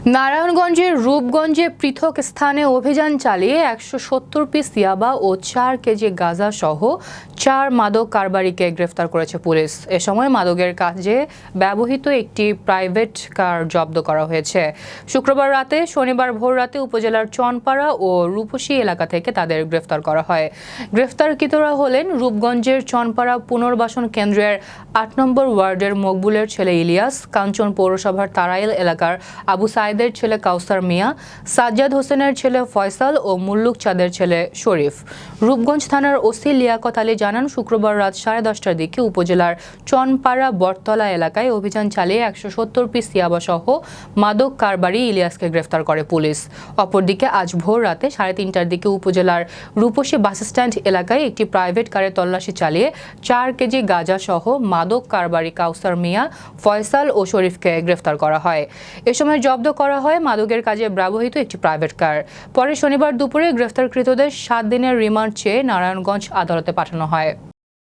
নারায়ণগঞ্জের রূপগঞ্জে পৃথক স্থানে অভিযান চালিয়ে ১৭০ পিস ইয়াবা ও ৪ কেজি গাঁজা সহ ৪ মাদক কারবারিকে গ্রেফতার করেছে পুলিশ। এ সময় মাদকের কাজে ব্যবহৃত একটি প্রাইভেট কার জব্দ করা হয়েছে। শুক্রবার রাতে শনিবার ভোর রাতে উপজেলার চনপাড়া ও রূপসী এলাকা থেকে তাদের গ্রেফতার করা হয়। গ্রেফতারকৃতরা হলেন রূপগঞ্জের চনপাড়া পুনর্বাসন কেন্দ্রের ৮ নম্বর ওয়ার্ডের মকবুলের ছেলে ইলিয়াস, কাঞ্চন পৌরসভার তারাইল এলাকার আবু সাইদের ছেলে কাউসার মিয়া, সাজ্জাদ হোসেনের ছেলে ফয়সাল ও মুল্লুক চাঁদের ছেলে শরীফ। রূপগঞ্জ থানার ওসি লিয়াকত আলী জানান, শুক্রবার রাত 10:30টার দিকে উপজেলার চনপাড়া বটতলা এলাকায় অভিযান চালিয়ে ১৭০ পিস ইয়াবা সহ মাদক কারবারি ইলিয়াসকে গ্রেফতার করে পুলিশ। অপরদিকে আজ ভোর রাতে 3:30টার দিকে উপজেলার রূপসী বাসস্ট্যান্ড এলাকায় একটি প্রাইভেট কারে তল্লাশি চালিয়ে ৪ কেজি গাঁজা সহ মাদক কারবারি কাউসার মিয়া, ফয়সাল ও শরীফকে গ্রেফতার করা হয়। এ সময় জব্দ করা হয় মাদকের কাজে ব্যবহৃত একটি প্রাইভেট কার। পরে শনিবার দুপুরে গ্রেফতারকৃতদের 7 দিনের রিমান্ড চেয়ে নারায়ণগঞ্জ আদালতে পাঠানো হয়।